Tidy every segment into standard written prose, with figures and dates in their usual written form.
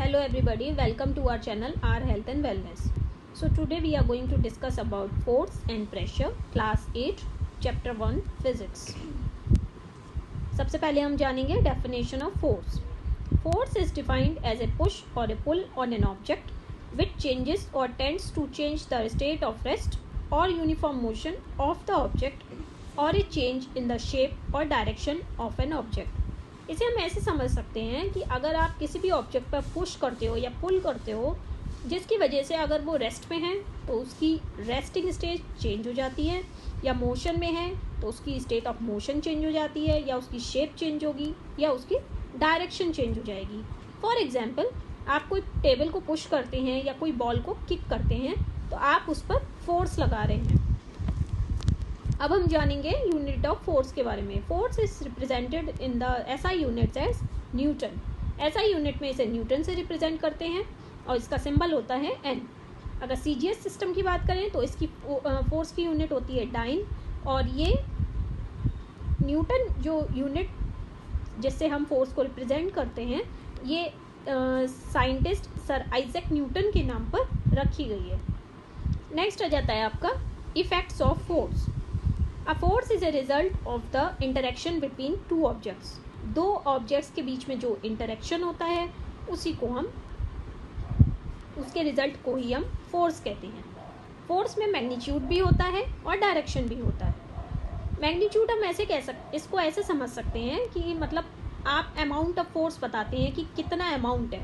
Hello everybody, welcome to our channel Our Health and Wellness. So today we are going to discuss about force and pressure, class 8, chapter 1, physics. सबसे पहले हम जानेंगे definition of force. Force is defined as a push or a pull on an object which changes or tends to change the state of rest or uniform motion of the object or a change in the shape or direction of an object. इसे हम ऐसे समझ सकते हैं कि अगर आप किसी भी ऑब्जेक्ट पर पुश करते हो या पुल करते हो जिसकी वजह से अगर वो रेस्ट में है तो उसकी रेस्टिंग स्टेट चेंज हो जाती है, या मोशन में है तो उसकी स्टेट ऑफ मोशन चेंज हो जाती है, या उसकी शेप चेंज होगी, या उसकी डायरेक्शन चेंज हो जाएगी. फॉर एग्जाम्पल, आप कोई टेबल को पुश करते हैं या कोई बॉल को किक करते हैं तो आप उस पर फोर्स लगा रहे हैं. अब हम जानेंगे यूनिट ऑफ फोर्स के बारे में. Force is represented in the SI units as newton. SI unit में इसे न्यूटन से रिप्रेजेंट करते हैं और इसका सिंबल होता है एन. अगर सीजीएस सिस्टम की बात करें तो इसकी फोर्स की यूनिट होती है डाइन, और ये न्यूटन जो यूनिट जिससे हम फोर्स को रिप्रेजेंट करते हैं ये साइंटिस्ट सर आइजैक न्यूटन के नाम पर रखी गई है. नेक्स्ट आ जाता है आपका effects of force. A force is a result of the interaction between two objects. दो ऑब्जेक्ट्स के बीच में जो इंटरेक्शन होता है उसी को हम उसके रिजल्ट को ही हम फोर्स कहते हैं. फोर्स में मैग्नीट्यूड भी होता है और डायरेक्शन भी होता है. मैग्नीट्यूड हम ऐसे इसको ऐसे समझ सकते हैं कि मतलब आप अमाउंट ऑफ फोर्स बताते हैं कि कितना अमाउंट है.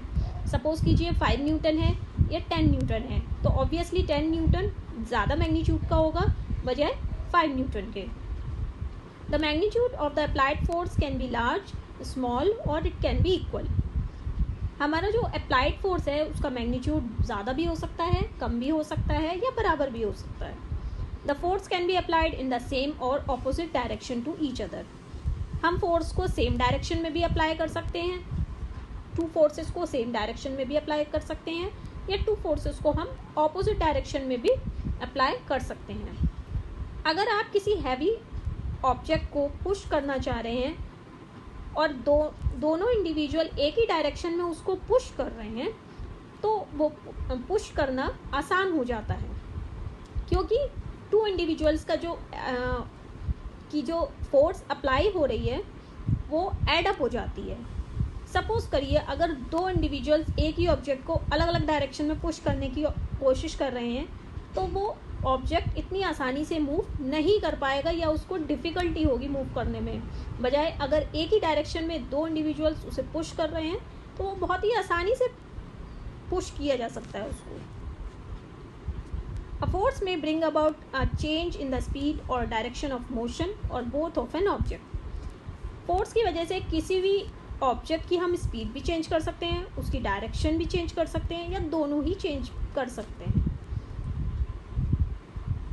सपोज कीजिए 5 न्यूटन है या 10 न्यूटन है तो ऑब्वियसली 10 न्यूटन ज़्यादा मैग्नीट्यूड का होगा बजाय 5 न्यूटन के. The magnitude of the applied force can B large, small और इट कैन बी इक्वल. हमारा जो अप्लाइड फोर्स है उसका मैग्नीट्यूड ज़्यादा भी हो सकता है, कम भी हो सकता है, या बराबर भी हो सकता है. The force can be applied in the same और opposite direction to each other. हम फोर्स को सेम डायरेक्शन में भी अप्लाई कर सकते हैं, टू फोर्सेस को सेम डायरेक्शन में भी अप्लाई कर सकते हैं, या टू फोर्सेस को हम ऑपोजिट डायरेक्शन में भी अप्लाई कर सकते हैं. अगर आप किसी हैवी ऑब्जेक्ट को पुश करना चाह रहे हैं और दोनों इंडिविजुअल एक ही डायरेक्शन में उसको पुश कर रहे हैं तो वो पुश करना आसान हो जाता है, क्योंकि टू इंडिविजुअल्स का जो फोर्स अप्लाई हो रही है वो एड अप हो जाती है. सपोज करिए अगर दो इंडिविजुअल्स एक ही ऑब्जेक्ट को अलग अलग डायरेक्शन में पुश करने की कोशिश कर रहे हैं तो वो ऑब्जेक्ट इतनी आसानी से मूव नहीं कर पाएगा, या उसको डिफ़िकल्टी होगी मूव करने में. बजाय अगर एक ही डायरेक्शन में दो इंडिविजुअल्स उसे पुश कर रहे हैं तो वो बहुत ही आसानी से पुश किया जा सकता है उसको. अ फोर्स में bring about a change in the speed और डायरेक्शन ऑफ मोशन और both of an object. Force की वजह से किसी भी ऑब्जेक्ट की हम स्पीड भी चेंज कर सकते हैं, उसकी डायरेक्शन भी चेंज कर सकते हैं, या दोनों ही चेंज कर सकते हैं.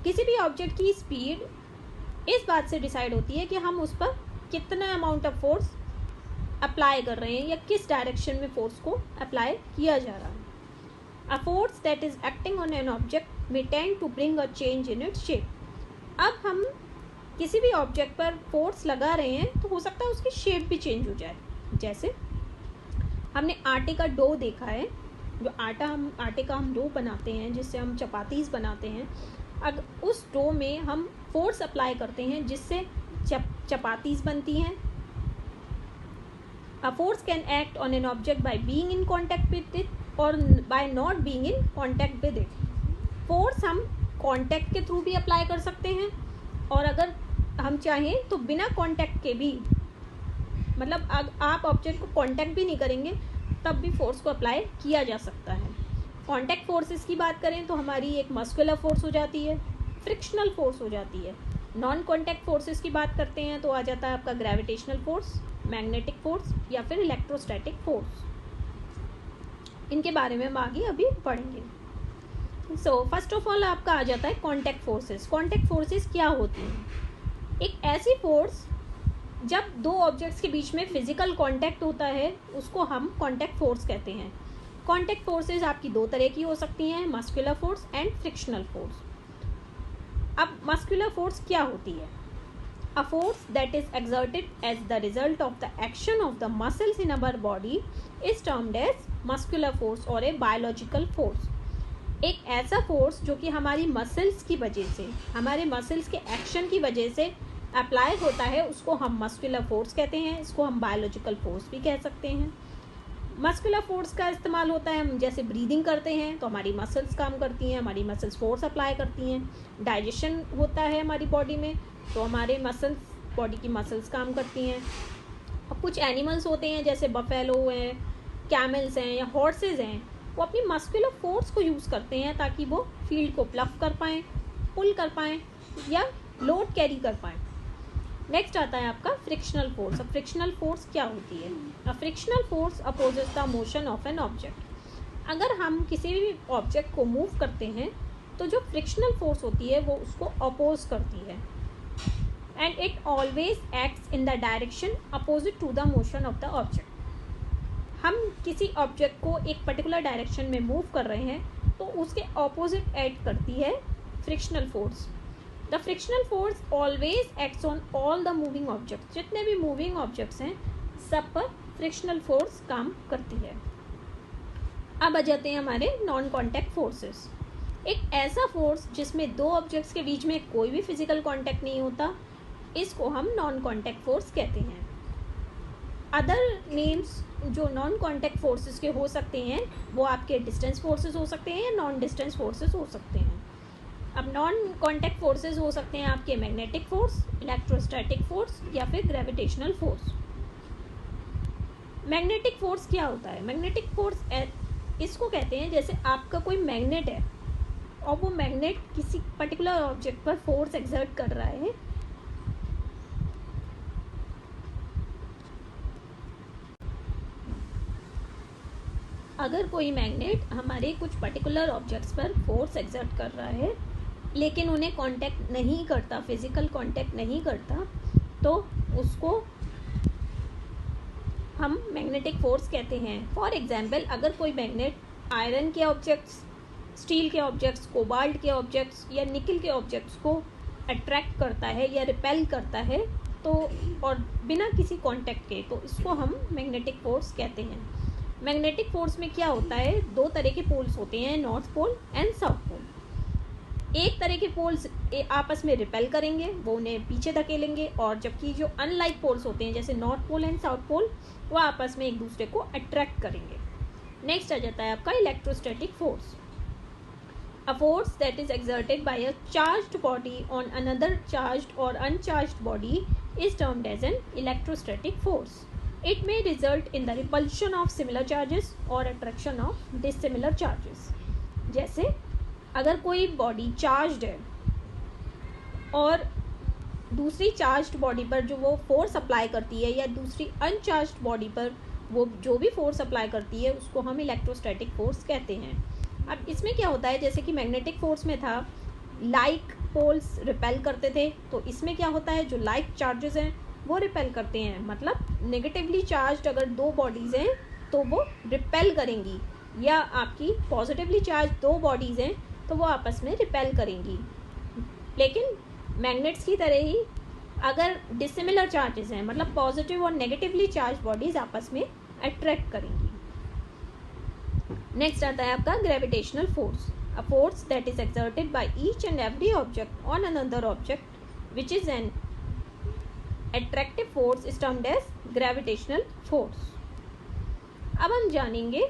किसी भी ऑब्जेक्ट की स्पीड इस बात से डिसाइड होती है कि हम उस पर कितना अमाउंट ऑफ फोर्स अप्लाई कर रहे हैं या किस डायरेक्शन में फोर्स को अप्लाई किया जा रहा है. A force that is acting on an object may tend to bring a change in its shape. अब हम किसी भी ऑब्जेक्ट पर फोर्स लगा रहे हैं तो हो सकता है उसकी शेप भी चेंज हो जाए. जैसे हमने आटे का डो देखा है, जो आटे का हम डो बनाते हैं जिससे हम चपातीस बनाते हैं. अगर उस डो में हम फोर्स अप्लाई करते हैं जिससे चपातीस बनती हैं. A force can act on an object by being in contact with it और by not being in contact with it. Force हम कांटेक्ट के थ्रू भी अप्लाई कर सकते हैं, और अगर हम चाहें तो बिना कांटेक्ट के भी, मतलब आप ऑब्जेक्ट को कांटेक्ट भी नहीं करेंगे तब भी फोर्स को अप्लाई किया जा सकता है. कॉन्टैक्ट फोर्सेस की बात करें तो हमारी एक मस्कुलर फोर्स हो जाती है, फ्रिक्शनल फोर्स हो जाती है. नॉन कॉन्टैक्ट फोर्सेस की बात करते हैं तो आ जाता है आपका ग्रेविटेशनल फोर्स, मैग्नेटिक फोर्स, या फिर इलेक्ट्रोस्टैटिक फोर्स. इनके बारे में हम आगे अभी पढ़ेंगे. सो फर्स्ट ऑफ ऑल आपका आ जाता है कॉन्टैक्ट फोर्सेस. कॉन्टैक्ट फोर्सेस क्या होती हैं? एक ऐसी फोर्स जब दो ऑब्जेक्ट्स के बीच में फिजिकल कॉन्टैक्ट होता है उसको हम कॉन्टैक्ट फोर्स कहते हैं. कॉन्टैक्ट फोर्सेस आपकी दो तरह की हो सकती हैं, muscular force and frictional force. अब मस्कुलर फोर्स क्या होती है? A force that is exerted as the result of the action of the muscles in our body is termed as muscular force or a biological force. एक ऐसा force जो कि हमारी muscles की वजह से, हमारे मसल्स के एक्शन की वजह से अप्लाई होता है, उसको हम मस्कुलर फोर्स कहते हैं. इसको हम बायोलॉजिकल फोर्स भी कह सकते हैं. मस्कुलर फोर्स का इस्तेमाल होता है, हम जैसे ब्रीदिंग करते हैं तो हमारी मसल्स काम करती हैं, हमारी मसल्स फोर्स अप्लाई करती हैं. डाइजेशन होता है हमारी बॉडी में तो हमारे मसल्स, बॉडी की मसल्स काम करती हैं. अब कुछ एनिमल्स होते हैं जैसे बफेलो हैं, कैमल्स हैं या हॉर्सेस हैं, वो अपनी मस्कुलर फोर्स को यूज़ करते हैं ताकि वो फील्ड को प्लफ कर पाएँ, पुल कर पाएँ या लोड कैरी कर पाएँ. नेक्स्ट आता है आपका फ्रिक्शनल फोर्स. अब फ्रिक्शनल फोर्स क्या होती है? अ frictional force opposes the motion of an object. अगर हम किसी भी ऑब्जेक्ट को मूव करते हैं तो जो फ्रिक्शनल फोर्स होती है वो उसको अपोज करती है. And it always acts in the direction opposite to the motion of the object. हम किसी ऑब्जेक्ट को एक पर्टिकुलर डायरेक्शन में मूव कर रहे हैं तो उसके ऑपोजिट एक्ट करती है frictional force. The frictional force always acts on all the moving objects. जितने भी मूविंग ऑब्जेक्ट्स हैं सब पर फ्रिक्शनल फोर्स काम करती है. अब आ जाते हैं हमारे नॉन कॉन्टैक्ट फोर्सेस. एक ऐसा फोर्स जिसमें दो ऑब्जेक्ट्स के बीच में कोई भी फिजिकल कॉन्टैक्ट नहीं होता, इसको हम नॉन कॉन्टैक्ट फोर्स कहते हैं. अदर नेम्स जो नॉन कॉन्टैक्ट फोर्सेस के हो सकते हैं वो आपके डिस्टेंस फोर्सेस हो सकते हैं या नॉन डिस्टेंस फोर्सेस हो सकते हैं. अब नॉन कॉन्टैक्ट फोर्सेस हो सकते हैं आपके मैग्नेटिक फोर्स, इलेक्ट्रोस्टैटिक फोर्स या फिर ग्रेविटेशनल फोर्स. मैग्नेटिक फोर्स क्या होता है? मैग्नेटिक फोर्स इसको कहते हैं जैसे आपका कोई मैग्नेट है और वो मैग्नेट किसी पर्टिकुलर ऑब्जेक्ट पर फोर्स एक्सर्ट कर रहा है. अगर कोई मैग्नेट हमारे कुछ पर्टिकुलर ऑब्जेक्ट्स पर फोर्स एक्सर्ट कर रहा है लेकिन उन्हें कांटेक्ट नहीं करता, फिजिकल कांटेक्ट नहीं करता, तो उसको हम मैग्नेटिक फोर्स कहते हैं. फॉर एग्जांपल, अगर कोई मैग्नेट आयरन के ऑब्जेक्ट्स, स्टील के ऑब्जेक्ट्स, कोबाल्ट के ऑब्जेक्ट्स या निकल के ऑब्जेक्ट्स को अट्रैक्ट करता है या रिपेल करता है तो, और बिना किसी कांटेक्ट के, तो इसको हम मैग्नेटिक फोर्स कहते हैं. मैग्नेटिक फोर्स में क्या होता है, दो तरह के पोल्स होते हैं, north pole and south pole. एक तरह के पोल्स आपस में रिपेल करेंगे, वो उन्हें पीछे धकेलेंगे, और जबकि जो अनलाइक पोल्स होते हैं जैसे north pole and south pole, वो आपस में एक दूसरे को अट्रैक्ट करेंगे. नेक्स्ट आ जाता है आपका electrostatic force. A force that is exerted by a charged body on another charged और uncharged body is termed as an electrostatic force. It may result in the repulsion of similar charges or attraction of dissimilar charges. जैसे अगर कोई body charged है और दूसरी charged body पर जो वो फोर्स अप्लाई करती है या दूसरी अनचार्ज्ड बॉडी पर वो जो भी फोर्स अप्लाई करती है उसको हम इलेक्ट्रोस्टैटिक फोर्स कहते हैं. अब इसमें क्या होता है, जैसे कि मैग्नेटिक फोर्स में था लाइक पोल्स रिपेल करते थे, तो इसमें क्या होता है, जो लाइक चार्जेस हैं वो रिपेल करते हैं. मतलब नेगेटिवली चार्ज्ड अगर दो बॉडीज़ हैं तो वो रिपेल करेंगी, या आपकी पॉजिटिवली चार्ज दो बॉडीज़ हैं तो वो आपस में रिपेल करेंगी. लेकिन मैग्नेट्स की तरह ही अगर डिसिमिलर चार्जेस हैं, मतलब पॉजिटिव और नेगेटिवली चार्ज बॉडीज़ आपस में अट्रैक्ट करेंगी. नेक्स्ट आता है आपका gravitational force. A force that is exerted by each and every object on another object which is an attractive force is termed as gravitational force. अब हम जानेंगे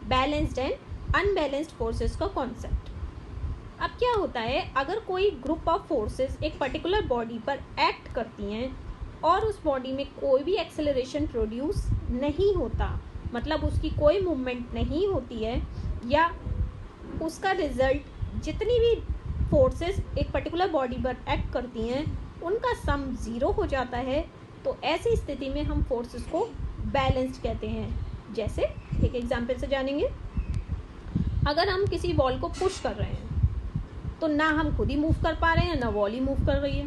बैलेंस्ड एंड अनबैलेंस्ड फोर्सेस का concept. अब क्या होता है, अगर कोई ग्रुप ऑफ फोर्सेस एक पर्टिकुलर बॉडी पर एक्ट करती हैं और उस बॉडी में कोई भी एक्सेलरेशन प्रोड्यूस नहीं होता, मतलब उसकी कोई मूवमेंट नहीं होती है, या उसका रिजल्ट जितनी भी फोर्सेस एक पर्टिकुलर बॉडी पर एक्ट करती हैं उनका सम ज़ीरो हो जाता है, तो ऐसी स्थिति में हम फोर्सेस को बैलेंस्ड कहते हैं. जैसे एक एग्जांपल से जानेंगे, अगर हम किसी वॉल को पुश कर रहे हैं तो ना हम खुद ही मूव कर पा रहे हैं ना वॉल ही मूव कर रही है,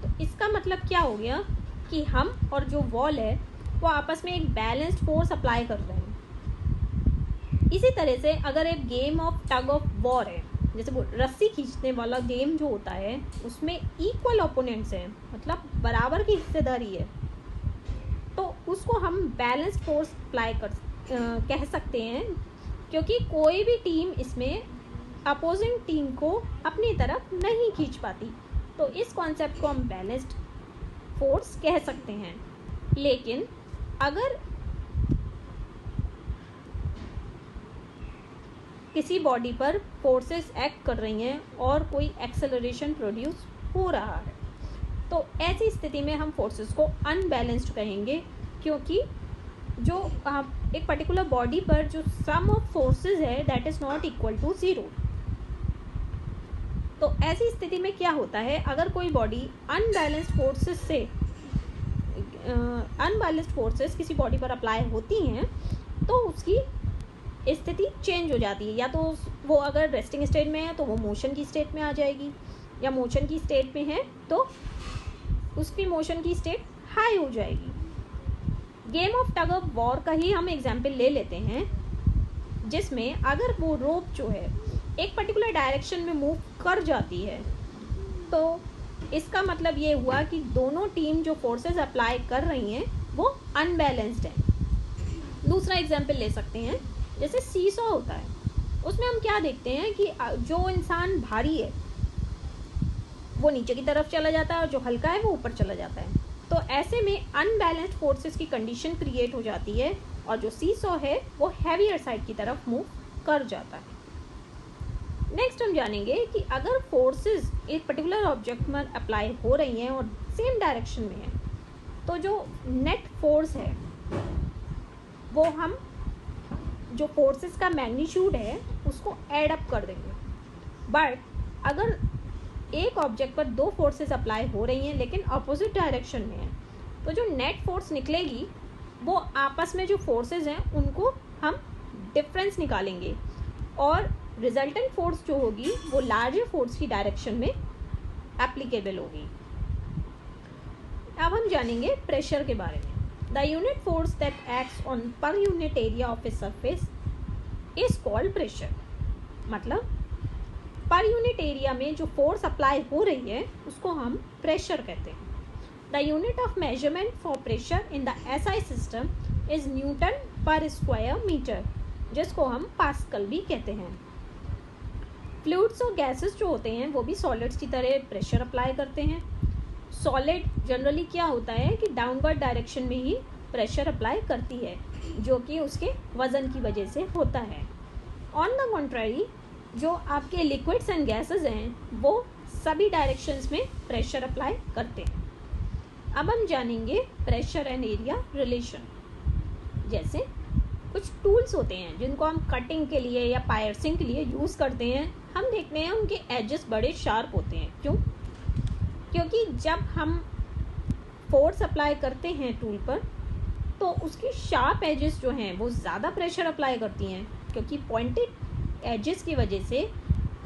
तो इसका मतलब क्या हो गया कि हम और जो वॉल है वो आपस में एक बैलेंस्ड फोर्स अप्लाई कर रहे हैं. इसी तरह से अगर एक game of tug of war है जैसे वो रस्सी खींचने वाला गेम जो होता है उसमें इक्वल ओपोनेंट्स हैं, मतलब बराबर की हिस्सेदारी है, तो उसको हम बैलेंस फोर्स अप्लाई कह सकते हैं, क्योंकि कोई भी टीम इसमें अपोजिंग टीम को अपनी तरफ नहीं खींच पाती। तो इस कॉन्सेप्ट को हम बैलेंस्ड फोर्स कह सकते हैं। लेकिन अगर किसी बॉडी पर फोर्सेस एक्ट कर रही हैं और कोई एक्सेलरेशन प्रोड्यूस हो रहा है, तो ऐसी स्थिति में हम फोर्सेस को अनबैलेंस्ड कहेंगे, क्योंकि जो एक पर्टिकुलर बॉडी पर जो सम ऑफ फोर्सेस है that is not equal to 0। तो ऐसी स्थिति में क्या होता है, अगर कोई बॉडी अनबैलेंस्ड फोर्सेस किसी बॉडी पर अप्लाई होती हैं तो उसकी स्थिति चेंज हो जाती है। या तो वो अगर रेस्टिंग स्टेट में है तो वो मोशन की स्टेट में आ जाएगी, या मोशन की स्टेट में है तो उसकी मोशन की स्टेट हाई हो जाएगी। Game of tug of war का ही हम एग्जाम्पल ले लेते हैं, जिसमें अगर वो रोप जो है एक पर्टिकुलर डायरेक्शन में मूव कर जाती है तो इसका मतलब ये हुआ कि दोनों टीम जो फोर्सेस अप्लाई कर रही हैं वो अनबैलेंस्ड है। दूसरा एग्जाम्पल ले सकते हैं, जैसे सीसॉ होता है, उसमें हम क्या देखते हैं कि जो इंसान भारी है वो नीचे की तरफ चला जाता है और जो हल्का है वो ऊपर चला जाता है। तो ऐसे में अनबैलेंस्ड फोर्सेस की कंडीशन क्रिएट हो जाती है और जो सीसॉ है वो हैवियर साइड की तरफ मूव कर जाता है। नेक्स्ट हम जानेंगे कि अगर फोर्सेस एक पर्टिकुलर ऑब्जेक्ट में अप्लाई हो रही हैं और सेम डायरेक्शन में है, तो जो नेट फोर्स है वो हम जो फोर्सेस का मैग्नीट्यूड है उसको ऐड अप कर देंगे। बट अगर एक ऑब्जेक्ट पर दो फोर्सेस अप्लाई हो रही हैं लेकिन अपोजिट डायरेक्शन में है, तो जो नेट फोर्स निकलेगी वो आपस में जो फोर्सेस हैं उनको हम डिफरेंस निकालेंगे और रिजल्टेंट फोर्स जो होगी वो लार्जर फोर्स की डायरेक्शन में एप्लीकेबल होगी। अब हम जानेंगे प्रेशर के बारे में। The unit force that acts on per unit area of a surface is called pressure. मतलब पर यूनिट एरिया में जो फोर्स अप्लाई हो रही है उसको हम प्रेशर कहते हैं। The unit of measurement for pressure in the SI system is Newton पर स्क्वायर मीटर, जिसको हम पास्कल भी कहते हैं। फ्लूइड्स और गैसेस जो होते हैं वो भी सॉलिड्स की तरह प्रेशर अप्लाई करते हैं। सॉलिड जनरली क्या होता है कि डाउनवर्ड डायरेक्शन में ही प्रेशर अप्लाई करती है, जो कि उसके वज़न की वजह से होता है। ऑन द कॉन्ट्ररी जो आपके लिक्विड्स एंड गैसेस हैं वो सभी डायरेक्शंस में प्रेशर अप्लाई करते हैं। अब हम जानेंगे प्रेशर एंड एरिया रिलेशन। जैसे कुछ टूल्स होते हैं जिनको हम कटिंग के लिए या पायर्सिंग के लिए यूज़ करते हैं, हम देखते हैं उनके एजेस बड़े शार्प होते हैं। क्यों? क्योंकि जब हम फोर्स अप्लाई करते हैं टूल पर तो उसकी शार्प एजेस जो हैं वो ज़्यादा प्रेशर अप्लाई करती हैं, क्योंकि पॉइंटेड एजेस की वजह से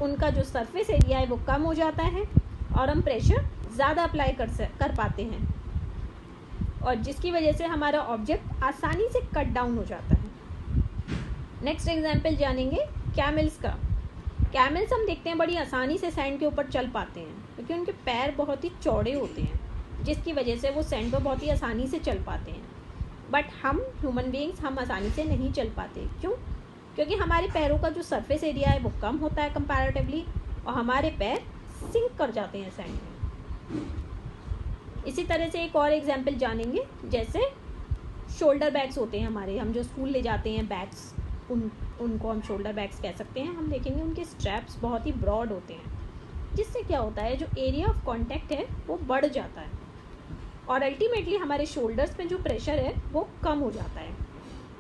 उनका जो सरफेस एरिया है वो कम हो जाता है और हम प्रेशर ज़्यादा अप्लाई कर पाते हैं, और जिसकी वजह से हमारा ऑब्जेक्ट आसानी से कट डाउन हो जाता है। नेक्स्ट एग्जाम्पल जानेंगे कैमल्स का। कैमल्स हम देखते हैं बड़ी आसानी से सैंड के ऊपर चल पाते हैं, क्योंकि उनके पैर बहुत ही चौड़े होते हैं, जिसकी वजह से वो सैंड पर बहुत ही आसानी से चल पाते हैं। बट हम ह्यूमन बीइंग्स हम आसानी से नहीं चल पाते। क्यों? क्योंकि हमारे पैरों का जो सरफेस एरिया है वो कम होता है कंपैरेटिवली, और हमारे पैर सिंक कर जाते हैं सैंड में। इसी तरह से एक और एग्जाम्पल जानेंगे, जैसे शोल्डर बैग्स होते हैं हमारे, हम जो स्कूल ले जाते हैं बैग्स, उनको हम शोल्डर बैग्स कह सकते हैं। हम देखेंगे उनके स्ट्रैप्स बहुत ही ब्रॉड होते हैं, जिससे क्या होता है जो एरिया ऑफ कांटेक्ट है वो बढ़ जाता है और अल्टीमेटली हमारे शोल्डर्स में जो प्रेशर है वो कम हो जाता है।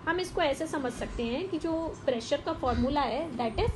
हम इसको ऐसे समझ सकते हैं कि जो प्रेशर का फॉर्मूला है दैट इज